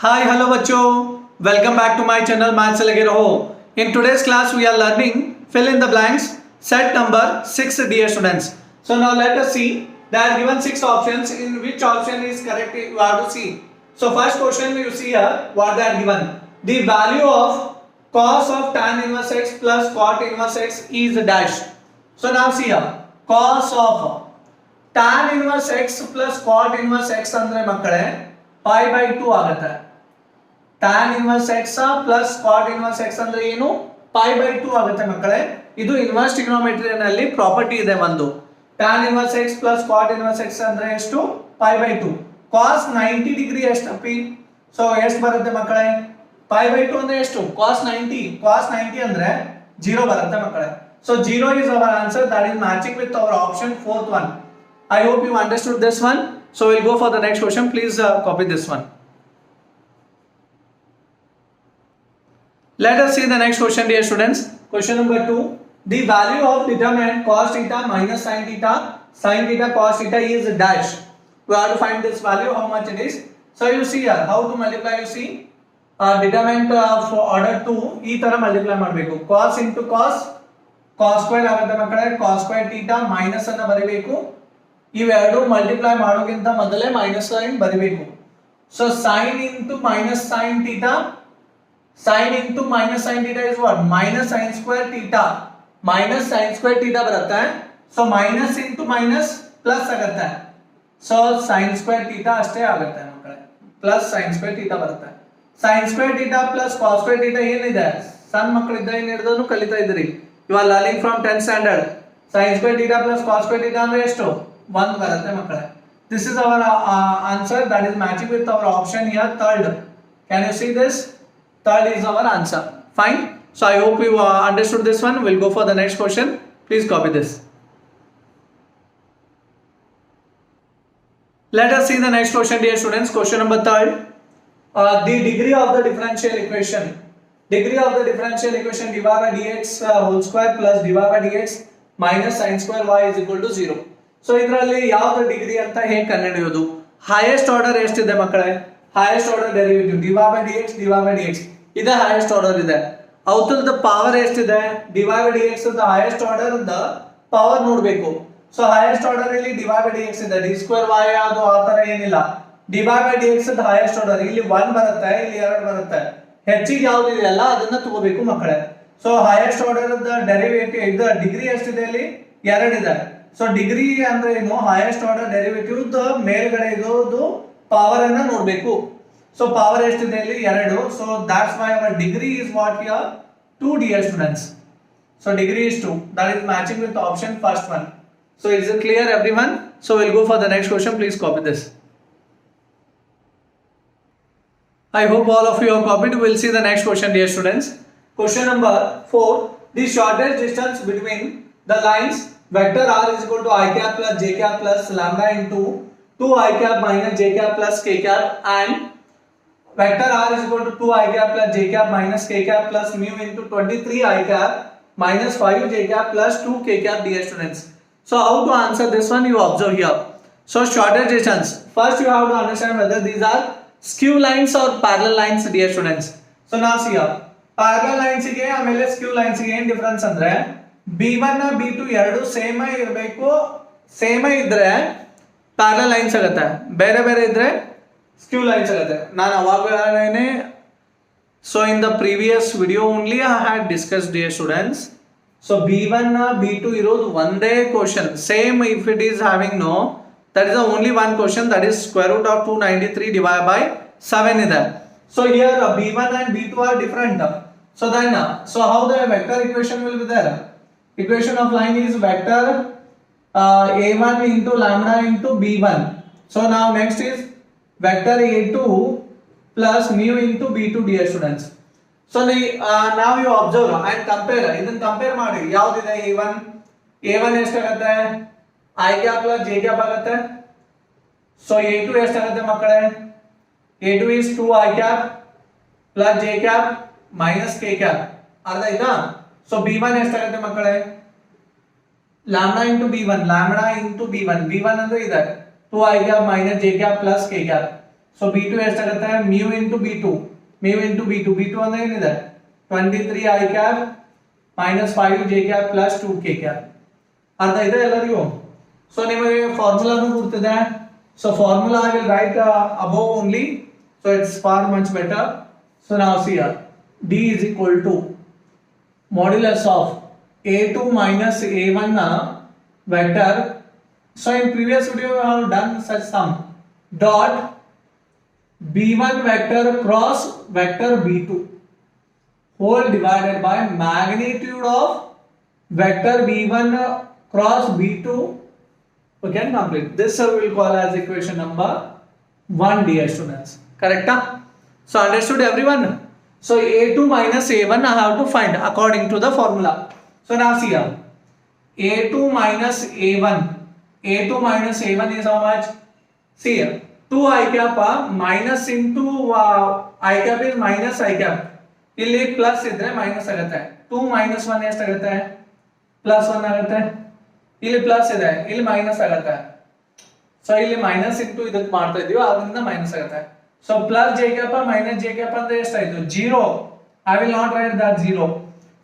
Hi, hello बच्चों. Welcome back to my channel math से लगे रहो. In today's class we are learning fill in the blanks set number 6 dear students. So now let us see. There are given 6 options. In which option is correct you have to see. So first question you see here what they are given. The value of cos of tan inverse x plus cot inverse x is dash. So now see here cos of tan inverse x plus cot inverse x ಅಂದ್ರೆ ಮಕ್ಕಳೇ pi by 2 ಆಗುತ್ತೆ. tan inverse x plus cot inverse x ಅಂದ್ರೆ ಏನು pi by 2 ಆಗುತ್ತೆ ಮಕ್ಕಳೇ. ಇದು inverse ಟ್ರಿಗೊನೋಮೆಟ್ರಿ ನಲ್ಲಿ property ಇದೆ ಒಂದು. tan inverse x plus cot inverse x ಅಂದ್ರೆ ಎಷ್ಟು pi by 2. cos 90 ಡಿಗ್ರಿ ಎಷ್ಟು p. ಸೊ ಎಷ್ಟು ಬರುತ್ತೆ ಮಕ್ಕಳೇ pi by 2 ಅಂದ್ರೆ ಎಷ್ಟು cos 90 ಅಂದ್ರೆ 0 ಬರುತ್ತೆ ಮಕ್ಕಳೇ. So 0 is our answer, that is matching with our option fourth one. I hope you understood this one. So we'll go for the next question. Please copy this one. Let us see the next question, dear students. Question number 2. The value of determinant cos theta minus sin theta cos theta is dash. We have to find this value, how much it is. So you see here, how to multiply, you see. Determinant for order 2, ಈ ತರ multiply ಮಾಡಬೇಕು. cos into cos square ಆಗುತ್ತೆ ಮಕ್ಕಳೇ. cos square theta minus ಅನ್ನು ಬರಿಬೇಕು. ಇವೆರಡು multiply ಮಾಡೋಕ್ಕಿಂತ ಮೊದಲೇ ಮೈನಸ್ ಸೈನ್ ಬರಿಬೇಕು. So sin into minus sin theta is what minus sin square theta ಬರುತ್ತೆ. So minus into minus plus ಆಗುತ್ತೆ. ಸೊ sin square theta ಅಷ್ಟೇ ಆಗುತ್ತೆ ಮಕ್ಕಳೇ. ಪ್ಲಸ್ sin square theta ಬರುತ್ತೆ. sin square theta plus cos square theta ಏನಿದೆ ಸಣ್ಣ ಮಕ್ಕಳಿದ್ದ ಏನು ಹಿಡಿದನು ಕಲಿತಾ ಇದ್ರಿ. You are learning from 10th standard. sin square theta plus cos square theta ಅಂದ್ರೆ ಎಷ್ಟು 1 ಬರುತ್ತೆ ಮಕ್ಕಳೇ. This is our answer, that is matching with our option here third. Can you see this? Third is our answer. Fine. So I hope you understood this one. We'll go for the next question. Please copy this. Let us see the next question, dear students. Question number 3. The degree of the differential equation. Degree of the differential equation dy by dx whole square plus dy by dx minus sin square y is equal to 0. So ಇದರಲ್ಲಿ ಯಾವ್ದು degree ಅಂತ ಹೇಗೆ ಕಂಡುಹಿಡಿಯೋದು. Highest order ಎಷ್ಟಿದೆ ಮಕ್ಕಳೇ highest order derivative dy by dx ಇದೆ highest order ಇದೆ. ಅವತ್ತದ power ಎಷ್ಟಿದೆ dy by dx ಅಂತ ಹೈಯೆಸ್ಟ್ ಆರ್ಡರ್ ದ ಪವರ್ ನೋಡಬೇಕು. ಸೊ ಹೈಯೆಸ್ಟ್ ಆರ್ಡರ್ ಇಲ್ಲಿ dy by dx ಇದೆ. d ಸ್ಕ್ವೇರ್ y ಅದು ಆ ತರ ಏನಿಲ್ಲ. dy by dx the highest order ಇಲ್ಲಿ 1 ಬರುತ್ತೆ, ಇಲ್ಲಿ 2 ಬರುತ್ತೆ. ಹೆಚ್ಚಿಗೆ ಯಾವ್ದು ಇದೆಯಲ್ಲ ಅದನ್ನ ತಗೋಬೇಕು ಮಕ್ಕಳೇ. So highest order the derivative ಇದು ಡಿಗ್ರಿ ಎಷ್ಟಿದೆ ಇಲ್ಲಿ 2 ಇದೆ. ಸೊ ಡಿಗ್ರಿ ಅಂದ್ರೆ ಏನು ಹೈಯೆಸ್ಟ್ ಆರ್ಡರ್ ಡೆರಿವೇಟಿವ್ ದ ಮೇಲ್ಗಡೆ ಇರೋದು ಪವರ್ ಅನ್ನ ನೋಡಬೇಕು. ಸೊ ಪವರ್ ಎಷ್ಟಿದೆ ಇಲ್ಲಿ 2. So that's why our degree is what here 2 dear students. So degree is 2, that is matching with the option first one. So is it clear everyone? So we'll go for the next question. Please copy this. I hope all of you have copied. We'll see the next question, dear students. Question number 4. The shortest distance between the lines vector r is equal to I cap plus j cap plus lambda into 2 I cap minus j cap plus k cap and vector r is equal to 2 I cap plus j cap minus k cap plus mu into 23 I cap minus 5 j cap plus 2 k cap, dear students. So how to answer this one you observe here. So shortest distance, first you have to understand whether these are skew lines or parallel lines, dear students. So now see here parallel lines ಗೆ ಆಮೇಲೆ skew lines ಗೆ ಏನು difference ಅಂದ್ರೆ b1 b2 ಎರಡು same ಇರಬೇಕು. Same ಇದ್ರೆ parallel lines ಆಗುತ್ತೆ, ಬೇರೆ ಬೇರೆ ಇದ್ರೆ ಸ್ಕ್ಯೂ ಲೈನ್ಸ್ ಆಗುತ್ತೆ. ನಾನು ಅವಾಗಲೇ so in the previous video only I had discuss dear students. So b1 b2 ಇರೋದು ಒಂದೇ question same. If it is having no that is only one question, that is square root of 293 divided by 7 ಇದೆ. So here b1 and b2 are different. So then so how the vector equation will be there? Equation of line is vector a1 into lambda into b1. So now next is vector a2 plus mu into b2, dear students. So now you observe and compare. ಇದನ್ನ compare ಮಾಡಿ ಯಾವ್ದಿದೆ a1 ಎಷ್ಟಾಗುತ್ತೆ I cap plus j cap ಆಗುತ್ತೆ. So a2 ಎಷ್ಟಾಗುತ್ತೆ ಮಕ್ಕಳೇ a2 is 2 I cap plus j cap minus k cap. ಅರ್ಥ ಆಯ್ತಾ. So b1 ಎಷ್ಟಾಗುತ್ತೆ ಮಕ್ಕಳೇ lambda into b1 b1 ಅಂದ್ರೆ ಇದೆ 2 I cap minus j cap plus k cap. So b2 ಎಷ್ಟಾಗುತ್ತೆ mu into b2 ಅಂದ್ರೆ ಏನಿದೆ 23 i cap minus 5 j cap plus 2 k cap ಅರ್ಥ ಇದೆ ಎಲ್ಲರಿಗೂ. ಸೊ ನಿಮಗೆ ಫಾರ್ಮುಲಾನು ಗೊತ್ತಿದೆ. So formula I will write above only, so it's far much better. So now see here, d is equal to modulus of a2 minus a1 vector. So in previous video we have done such sum, dot b1 vector cross vector b2 whole divided by magnitude of vector b1 cross b2. We can complete this. We will call as equation number 1, dear students. Correct? So understood everyone? So a2 minus a1 I have to find according to the formula. So now see here, a2 minus a1 is how much? See here, 2 I cap minus into I cap is minus I cap. ಇಲ್ಲಿ plus ಇದ್ರೆ minus ಆಗುತ್ತೆ. 2 minus 1 ಎಷ್ಟಾಗುತ್ತೆ? Plus 1 ಆಗುತ್ತೆ. ಇಲ್ಲಿ plus ಇದೆ, ಇಲ್ಲಿ minus ಆಗುತ್ತೆ. So ಇಲ್ಲಿ ಮೈನಸ್ ಇಂಟು ಇದಕ್ಕೆ ಮಾಡ್ತಾ ಇದೀವಿ, ಅದರಿಂದ ಮೈನಸ್ ಆಗುತ್ತೆ. So plus j cap minus j cap ಅಂದ್ರೆ ಎಷ್ಟಾಯ್ತು? 0. I will not write that 0.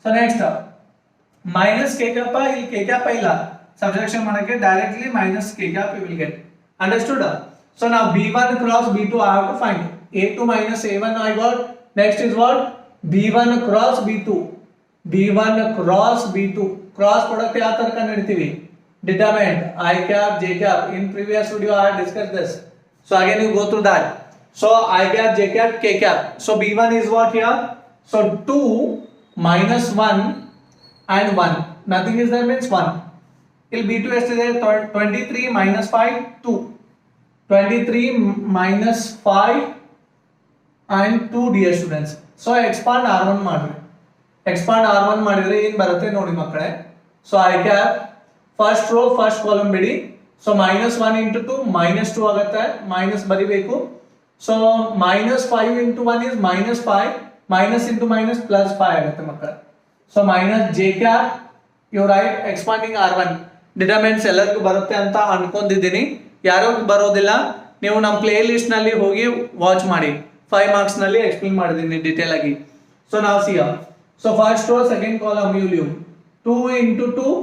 So next minus k cap, ಇಲ್ಲಿ ಕೆ ಕ್ಯಾಪ್ ಇಲ್ಲ, ಸಬ್ಟ್ರಾಕ್ಷನ್ ಮಾಡಕ್ಕೆ directly minus k cap you will get. Understood? So ನಾವು b1 cross b2 I have to find. a2 minus a1 I got. Next is what? b1 cross b2. Cross product ಯಾವ ತರ ಕಂಡುಹಿಡಿತೀವಿ? Determinant I cap J cap. In previous video I had discussed this. So again you go through that. So I cap J cap K cap. So B1 is what here? So 2 minus 1 and 1. Nothing is there means 1. Till B2 yesterday 23 minus 5 2. 23 minus 5 and 2 dear students. So expand R1 ಮಾಡ್ರಿ. expand R1 ಮಾಡಿದ್ರೆ ಏನು ಬರುತ್ತೆ ನೋಡಿ ಮಕ್ಕಳೇ. So I cap first row first column ಬಿಡಿ. So minus 1 into 2 minus 2 ಆಗುತ್ತೆ, minus ಬರಿಬೇಕು. So minus 5 into 1 is minus 5, minus into minus plus 5 ಆಗುತ್ತೆ ಮಕ್ಕಳೇ. So minus j cap you write expanding R1. Determinants ಎಲ್ಲರಿಗೂ ಬರುತ್ತೆ ಅಂತ ಅನ್ಕೊಂಡಿದ್ದೀನಿ. ಯಾರೋ ಬರೋದಿಲ್ಲ, ನೀವು ನಮ್ಮ ಪ್ಲೇ ಲಿಸ್ಟ್ ನಲ್ಲಿ ಹೋಗಿ ವಾಚ್ ಮಾಡಿ, 5 marks ನಲ್ಲಿ ಎಕ್ಸ್ಪ್ಲೇನ್ ಮಾಡಿದ್ದೀನಿ ಡೀಟೇಲ್ ಆಗಿ. ಸೊ ನಾವು c so first row second column you leave 2 into 2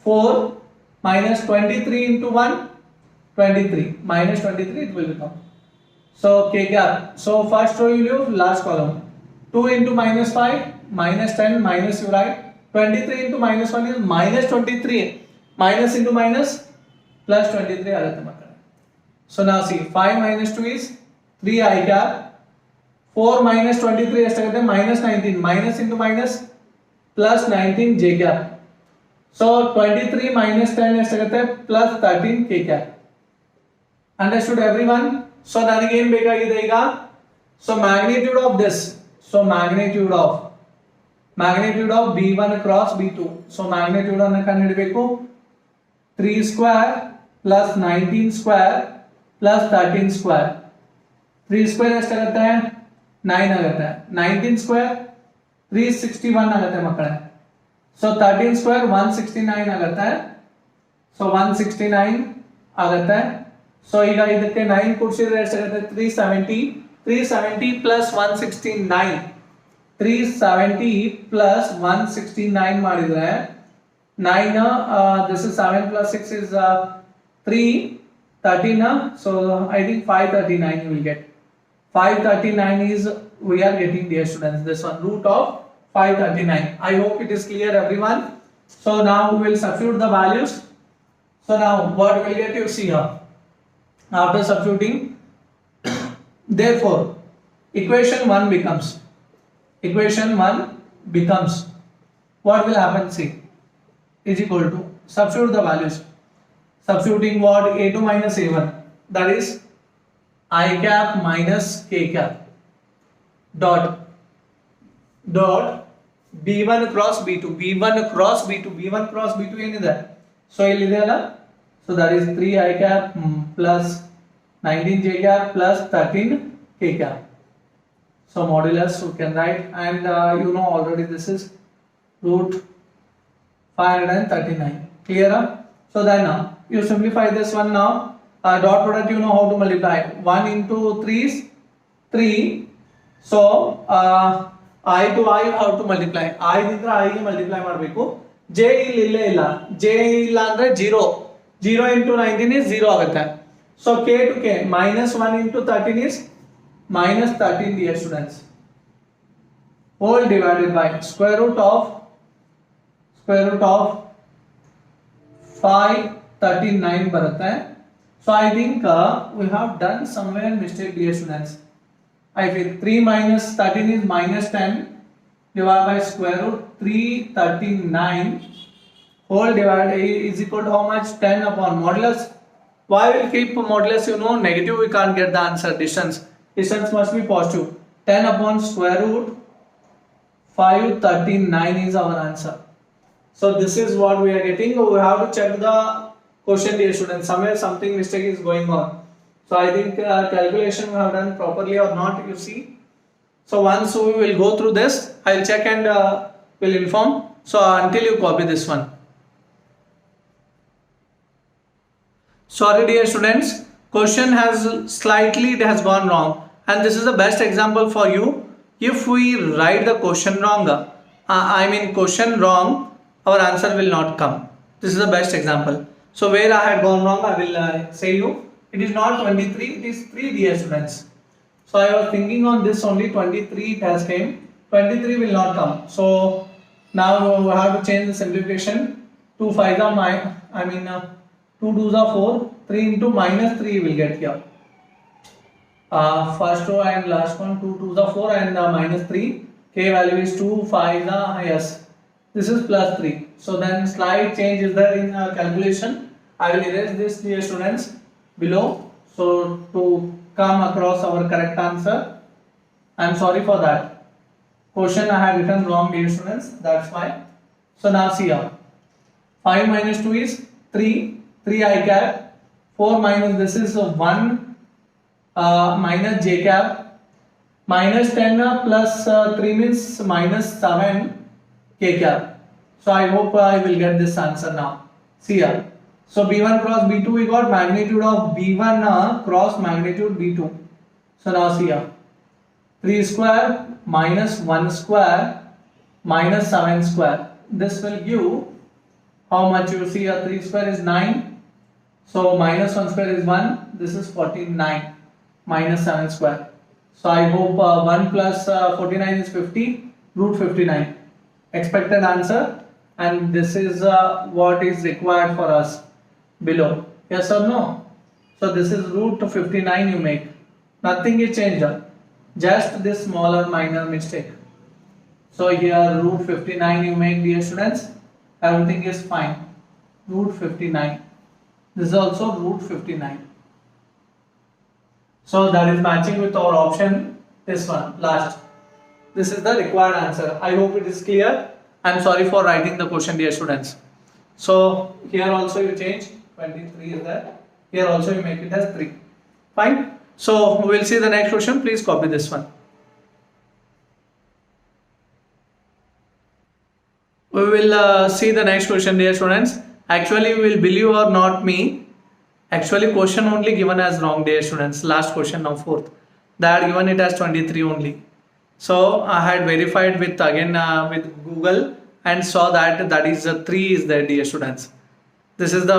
4 minus 23 into 1 23 minus 23 it will become. So k cap. So first row you leave, last column 2 into minus 5 minus 10 minus you write 23 into minus 1 is minus 23, minus into minus plus 23 ಆಗುತ್ತೆ ಮಕ್ಕಳೇ. So now see 5 minus 2 is 3 I cap. 4 minus 23 ಎಷ್ಟಾಗುತ್ತೆ? minus 19, minus into minus plus 19 J cap. So 23 minus 10 ಎಷ್ಟಾಗುತ್ತೆ? plus 13 k cap. Understood everyone? So ನನಗೆ ಏನು ಬೇಕಾಗಿದೆ ಈಗ? So magnitude of this. So magnitude of b1 cross b2. So magnitude ಅನ್ನು ಕಂಡುಹಿಡಿಯಬೇಕು. 3 square plus 19 square plus 13 square. 3 square ಎಷ್ಟಾಗುತ್ತೆ? 9 ಆಗುತ್ತೆ. 19 square 361 ಆಗುತ್ತೆ ಮಕ್ಕಳೇ. So 13 square 169 ಆಗುತ್ತೆ. So 169 ಆಗುತ್ತೆ. So ಈಗ ಇದಕ್ಕೆ 9 ಕೂಡಿಸಿದ್ರೆ ಎಷ್ಟಾಗುತ್ತೆ? 370 plus 169. 370 plus 169 ಮಾಡಿದ್ರೆ 9 this is 7 plus 6 is 3 13 so I think 539 you will get. 539 is we are getting, dear students, this one root of 539. I hope it is clear everyone. So now we will substitute the values. So now what will get, you see here after substituting. Therefore equation 1 becomes what will happen? See, is equal to substitute the values. Substituting what? a2 minus a1, that is I cap minus k cap dot b1 cross b2 ಏನಿದೆ? So ಇಲ್ಲಿದೆಯಲ್ಲ, so that is 3 I cap plus 19 j cap plus 13 k cap. So modulus you can write, and you know already this is root 539. Clear? So then now you simplify this one now. Dot product you know how to multiply. 1 into 3 is 3. So I to I how to multiply. I dintra I ಗೆ multiply ಮಾಡಬೇಕು. J ಇಲ್ಲಿ ಇಲ್ಲೇ ಇಲ್ಲ. J ಇಲ್ಲ ಅಂದ್ರೆ 0. 0 into 19 is 0 ಆಗುತ್ತೆ. So K to K minus 1 into 13 is minus 13 dear students. Whole divided by square root of 539 ಬರುತ್ತೆ. So I think we have done somewhere mistake dear students. I feel 3 minus 13 is minus 10 divided by square root 339 whole divided is equal to how much? 10 upon modulus. Why will keep modulus? You know, negative we can't get the answer. Distance must be positive. 10 upon square root 539 is our answer. So this is what we are getting. We have to check the question dear students. Somewhere something mistake is going on. So I think calculation we have done properly or not, you see. So once we will go through this, I will check and will inform. So until you copy this one. Sorry dear students, question has slightly gone wrong, and this is the best example for you. If we write the question wrong, question wrong, our answer will not come. This is the best example. So where I had gone wrong, I will say you. It is not 23, it is 3 dear students. So I was thinking on this only 23 it has came. 23 will not come. So now we have to change the simplification. 2 5s are 2 2s are 4. 3 into minus 3 will get here. First row and last one, 2 2s are 4 and minus 3. K value is 2, 5 yes. This is plus 3. So then slight change is there in calculation. I will erase this dear students below. So to come across our correct answer. I am sorry for that. Question I have written wrong dear students. That's why. So now see here. 5 minus 2 is 3. 3 I cap. 4 minus this is 1 minus j cap. Minus 10 plus 3 means minus 7 k cap. So I hope I will get this answer now. See here. So B1 cross B2 we got magnitude of B1 cross magnitude B2. So now see here. 3 square minus 1 square minus 7 square. This will give how much? You see here 3 square is 9. So minus 1 square is 1. This is 49 minus 7 square. So I hope 1 plus 49 is 50 root 59. Expected answer, and this is what is required for us below. Yes or no? So this is root 59 you make. Nothing is changed. Just this smaller minor mistake. So here root 59 you make dear students. Everything is fine. Root 59. This is also root 59. So that is matching with our option. This one last. This is the required answer. I hope it is clear. I am sorry for writing the question dear students. So here also you change 23 is there. Here also you make it as 3. Fine. So we will see the next question. Please copy this one. We will see the next question dear students. Actually you will believe or not me. Actually question only given as wrong dear students. Last question now 4th. They had given it as 23 only. So I had verified with with Google and saw that is 3 is there dear students. This is the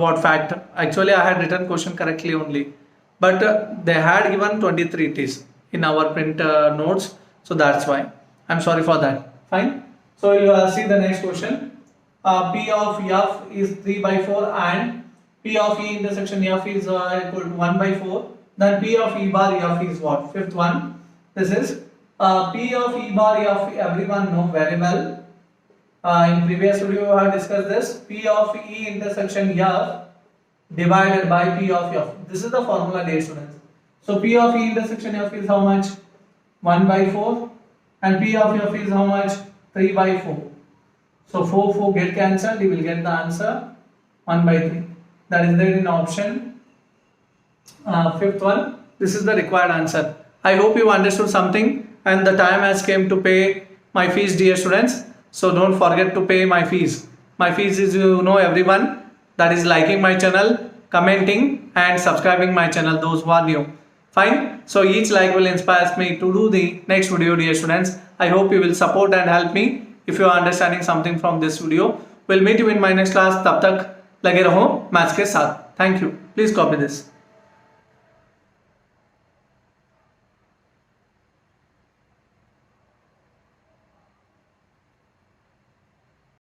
what fact. Actually I had written question correctly only, but they had given 23 it is in our print notes. So that's why I'm sorry for that. Fine. So you see the next question. P of F is 3 by 4 and P of E intersection F is equal to 1 by 4. Then P of E bar F is what? 5th one. This is P of E bar F, everyone know very well. In previous video we have discussed this. P of E intersection F divided by P of F. This is the formula dear students. So P of E intersection F is how much? 1 by 4 and P of F is how much? 3 by 4. So 4 get cancelled, you will get the answer 1 by 3. That is there in option 5th one. This is the required answer. I hope you understood something and the time has came to pay my fees dear students. So don't forget to pay my fees. My fees is, you know everyone, that is liking my channel, commenting and subscribing my channel, those who are new. Fine. So each like will inspire me to do the next video, dear students. I hope you will support and help me if you are understanding something from this video. We'll meet you in my next class. तब तक लगे रहो maths के साथ. Thank you. Please copy this.